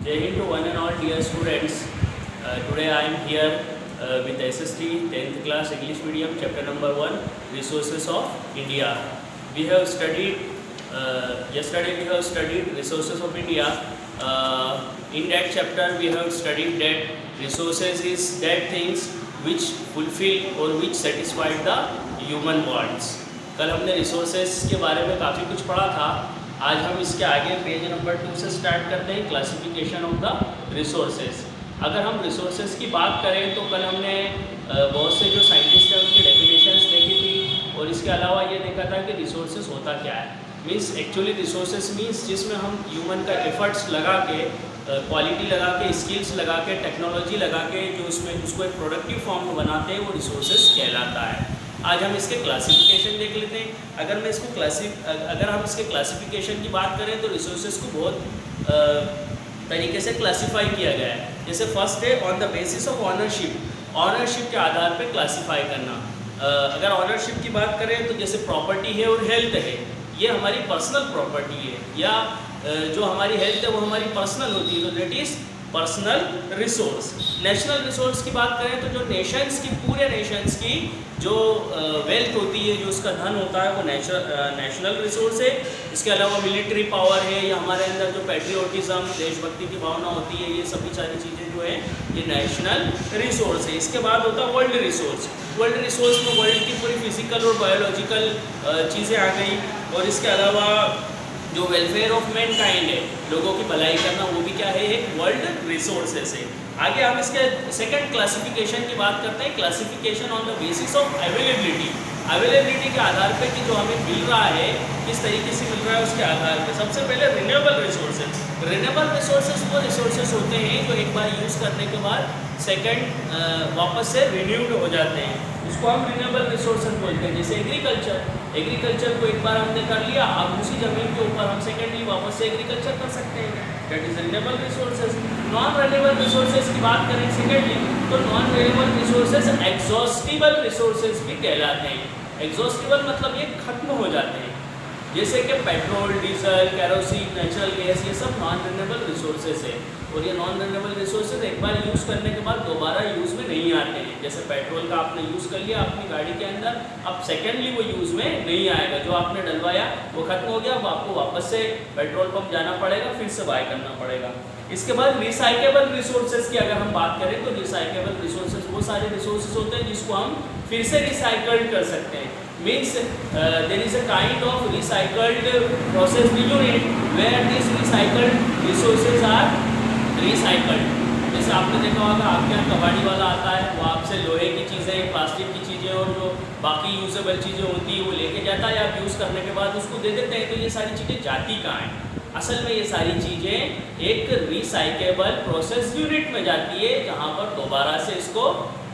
Jai Hind to one and all dear students. Today I am here with SST 10th class English medium chapter number 1 Resources of India. We have studied yesterday we have studied Resources of India. In that chapter we have studied that resources is that things which fulfill or which satisfy the human wants. कल हमने resources के बारे में काफ़ी कुछ पढ़ा था. आज हम इसके आगे पेज नंबर 2 से स्टार्ट करते हैं, क्लासिफिकेशन ऑफ द रिसोर्सेज. अगर हम रिसोर्सेज की बात करें तो कल हमने बहुत से जो साइंटिस्ट हैं उनकी डेफिनेशंस देखी थी और इसके अलावा ये देखा था कि रिसोर्सेज होता क्या है. मीन्स एक्चुअली रिसोर्सेज मीन्स जिसमें हम ह्यूमन का एफर्ट्स लगा के, क्वालिटी लगा के, स्किल्स लगा के, टेक्नोलॉजी लगा के जो उसमें उसको एक प्रोडक्टिव फॉर्म में बनाते हैं वो रिसोर्सेज कहलाता है. आज हम इसके क्लासिफिकेशन देख लेते हैं. अगर हम इसके क्लासिफिकेशन की बात करें तो रिसोर्सेज को बहुत तरीके से क्लासिफाई किया गया है. जैसे फर्स्ट है on the basis of ownership. Ownership के आधार पर क्लासिफाई करना. अगर ऑनरशिप की बात करें तो जैसे प्रॉपर्टी है और हेल्थ है, ये हमारी पर्सनल प्रॉपर्टी है, या जो हमारी हेल्थ है वो हमारी पर्सनल होती है, तो that is personal resource. National resource की बात करें तो जो नेशंस की, पूरे नेशंस की जो वेल्थ होती है, जो उसका धन होता है वो नेशनल रिसोर्स है. इसके अलावा मिलिट्री पावर है, या हमारे अंदर जो पैट्रियोटिज्म, देशभक्ति की भावना होती है, ये सभी सारी चीज़ें जो है ये नेशनल रिसोर्स है. इसके बाद होता है वर्ल्ड रिसोर्स. वर्ल्ड रिसोर्स में वर्ल्ड की पूरी फिजिकल और बायोलॉजिकल चीज़ें आ गई. और इसके अलावा जो वेलफेयर ऑफ मैन काइंड है, लोगों की भलाई करना, वो भी क्या है, एक वर्ल्ड रिसोर्सेस है. आगे हम इसके सेकंड क्लासिफिकेशन की बात करते हैं, classification on the basis of availability. Availability के आधार पे कि जो हमें मिल रहा है किस तरीके से मिल रहा है उसके आधार पे. सबसे पहले रिन्यूएबल रिसोर्सेज. रिन्यूएबल रिसोर्सेज वो रिसोर्सेज होते हैं जो एक बार यूज़ करने के बाद सेकंड वापस से रिन्यूड हो जाते हैं. इसको हम रिन्यूएबल रिसोर्सेज बोलते हैं. जैसे एग्रीकल्चर को एक बार हमने कर लिया, अब उसी ज़मीन के ऊपर हम सेकेंडली वापस से एग्रीकल्चर कर सकते हैं. That is renewable resources. Non renewable resources की बात करें सेकेंडली, तो non renewable resources exhaustible resources भी कहलाते हैं. एग्जॉस्टिबल मतलब ये खत्म हो जाते हैं. जैसे कि petrol, diesel, kerosene, natural gas, ये सब नॉन रिन्यूएबल रिसोर्सेज है. और ये नॉन रिन्यूएबल रिसोर्सेज एक बार यूज़ करने के बाद दोबारा यूज़ में नहीं आते हैं. जैसे पेट्रोल का आपने यूज़ कर लिया अपनी गाड़ी के अंदर, अब सेकेंडली वो यूज़ में नहीं आएगा. जो आपने डलवाया वो खत्म हो गया, अब आपको वापस से पेट्रोल पंप जाना पड़ेगा, फिर से बाय करना पड़ेगा. इसके बाद रिसाइकेबल रिसोर्सेज की अगर हम बात करें तो रिसाइकेबल रिसोर्सेज वो सारे रिसोर्सेज होते हैं जिसको हम फिर से रिसाइकल्ड कर सकते हैं. Means there is a kind of recycled process unit where these recycled resources are recycled. जैसे आपने देखा होगा आपके यहाँ कबाड़ी वाला आता है, वो आपसे लोहे की चीज़ें, प्लास्टिक की चीज़ें और जो बाकी यूजेबल चीज़ें होती है वो लेके जाता है. आप यूज़ करने के बाद उसको दे देते हैं. तो ये सारी चीज़ें जाती कहाँ हैं? असल में ये सारी चीज़ें एक रिसाइकेबल प्रोसेस यूनिट में जाती है, जहाँ पर दोबारा से इसको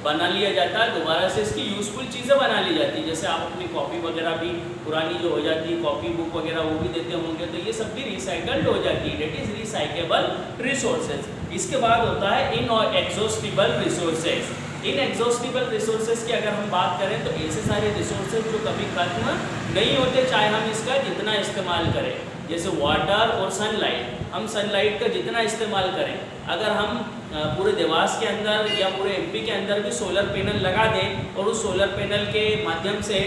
बना लिया जाता है, दोबारा से इसकी यूज़फुल चीज़ें बना ली जाती है. जैसे आप अपनी कॉपी वगैरह भी पुरानी जो हो जाती है, कॉपी बुक वगैरह वो भी देते होंगे, तो ये सब भी रिसाइकल्ड हो जाती है. That is recyclable resources. इसके बाद होता है इनएग्जॉस्टिबल रिसोर्सेज. इनएग्जॉस्टिबल रिसोर्सेज की अगर हम बात करें तो ऐसे सारे रिसोर्सेज जो कभी खत्म नहीं होते, चाहे हम इसका जितना इस्तेमाल करें. जैसे वाटर और सनलाइट, हम सनलाइट का जितना इस्तेमाल करें, अगर हम पूरे देवास के अंदर या पूरे एमपी के अंदर भी सोलर पैनल लगा दें और उस सोलर पैनल के माध्यम से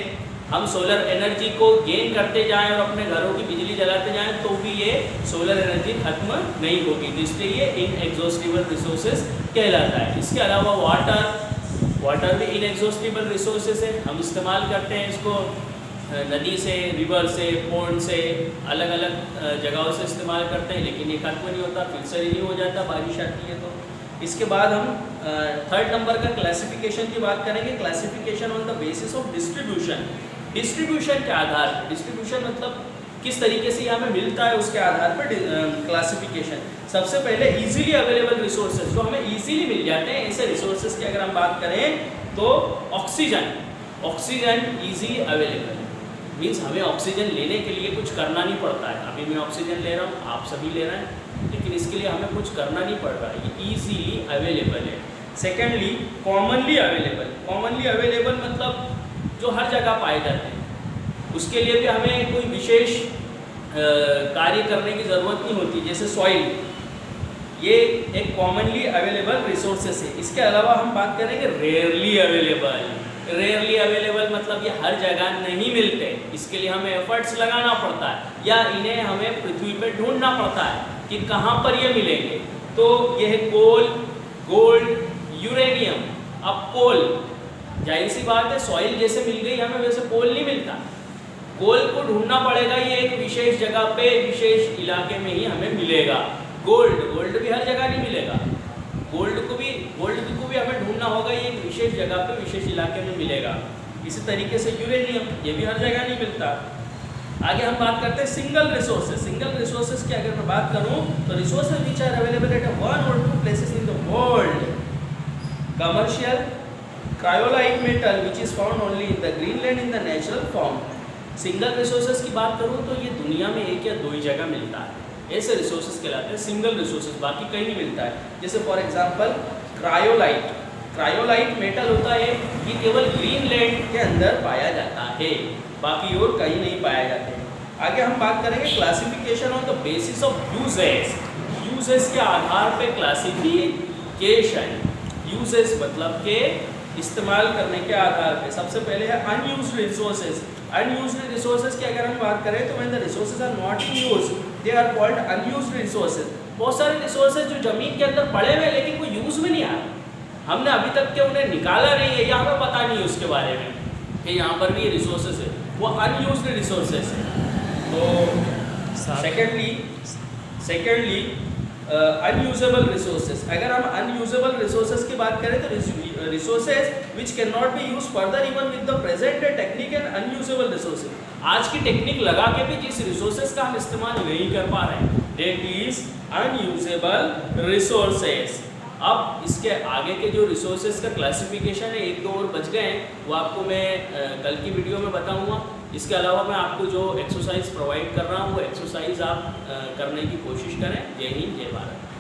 हम सोलर एनर्जी को गेन करते जाएं और अपने घरों की बिजली जलाते जाएं, तो भी ये सोलर एनर्जी खत्म नहीं होगी. तो इसलिए ये इनएग्जॉस्टिबल रिसोर्सेज कहलाता है. इसके अलावा वाटर भी इनएग्जॉस्टिबल रिसोर्सेज है. हम इस्तेमाल करते हैं इसको नदी से, रिवर से, पॉन्ड से, अलग अलग जगहों से इस्तेमाल करते हैं, लेकिन ये खत्म नहीं होता, फिर से रिन्यू हो जाता, बारिश आती है. तो इसके बाद हम थर्ड नंबर का क्लासिफिकेशन की बात करेंगे. Classification on the basis of distribution. Distribution के आधार पर, डिस्ट्रीब्यूशन मतलब किस तरीके से हमें मिलता है उसके आधार पर क्लासिफिकेशन. सबसे पहले इजीली अवेलेबल रिसोर्सेज, जो हमें इजीली मिल जाते हैं ऐसे रिसोर्सेज की अगर हम बात करें तो ऑक्सीजन इजीली अवेलेबल. मीन्स हमें ऑक्सीजन लेने के लिए कुछ करना नहीं पड़ता है. अभी मैं ऑक्सीजन ले रहा हूँ, आप सभी ले रहे हैं, लेकिन इसके लिए हमें कुछ करना नहीं पड़ रहा है, ये ईजीली अवेलेबल है. Secondly commonly available. Commonly available मतलब जो हर जगह पाए जाते हैं, उसके लिए भी हमें कोई विशेष कार्य करने की ज़रूरत नहीं होती. जैसे सॉइल, ये एक कॉमनली अवेलेबल रिसोर्सेस है। इसके अलावा हम बात करेंगे रेयरली अवेलेबल। रेयरली अवेलेबल मतलब ये हर जगह नहीं मिलते, इसके लिए हमें एफर्ट्स लगाना पड़ता है या इन्हें हमें पृथ्वी पे ढूंढना पड़ता है कि कहाँ पर ये मिलेंगे। तो ये है कोल, गोल्ड, यूरेनियम। अब कोल, जाहिर सी बात है सॉइल जैसे मिल गई हमें वैसे कोल नहीं मिलता, कोल को ढूंढना पड़ेगा, ये एक विशेष जगह पे विशेष इलाके में ही हमें मिलेगा। गोल्ड, गोल्ड भी हर जगह नहीं मिलेगा, गोल्ड को भी हमें ढूंढना होगा, ये एक विशेष जगह पे विशेष इलाके में मिलेगा। इसी तरीके से यूरेनियम, ये भी हर जगह नहीं मिलता। आगे हम बात करते हैं सिंगल रिसोर्सेज। सिंगल रिसोर्सेज की अगर मैं बात करूं तो resources which are available at one और two places in the world. Commercial cryolite metal which is found only in the Greenland in the natural form. Single resources की बात करूं तो ये दुनिया में एक या दो ही जगह मिलता है, ऐसे रिसोर्सेज कहलाते हैं सिंगल रिसोर्सेज, बाकी कहीं नहीं मिलता है। जैसे for example cryolite, cryolite metal होता है, ये केवल ग्रीनलैंड के अंदर पाया जाता है, बाकी और कहीं नहीं पाया जाते हैं। आगे हम बात करेंगे classification on the basis of uses. Uses के आधार पे क्लासिफिकेशन, यूजेस मतलब के इस्तेमाल करने के आधार पे। सबसे पहले है अनयूज्ड रिसोर्सेज। अनयूज्ड रिसोर्सेज की अगर हम बात करें तो when the resources are not in use they are called unused resources. बहुत सारे रिसोर्सेज जो जमीन के अंदर पड़े हुए लेकिन वो यूज में नहीं आ रहे, हमने अभी तक के उन्हें निकाला नहीं है या हमें पता नहीं है उसके बारे में कि यहाँ पर भी ये रिसोर्सेज है, वो अनयूज्ड रिसोर्सेज है। तो सेकेंडली अनयूजेबल रिसोर्सेज। अगर हम अनयूजेबल रिसोर्सेज की बात करें तो resources which can not be use further even with the present technique and unusable resources. आज की टेक्निक लगा के भी जिस रिसोर्सेज का हम इस्तेमाल नहीं कर पा रहे हैं दैट इज अनयूजेबल रिसोर्सेज। अब इसके आगे के जो रिसोर्सेज का क्लासिफिकेशन है, एक दो और बच गए हैं, वो आपको मैं कल की वीडियो में बताऊंगा। इसके अलावा मैं आपको जो एक्सरसाइज प्रोवाइड कर रहा हूँ वो एक्सरसाइज आप करने की कोशिश करें। जय हिंद, जय भारत।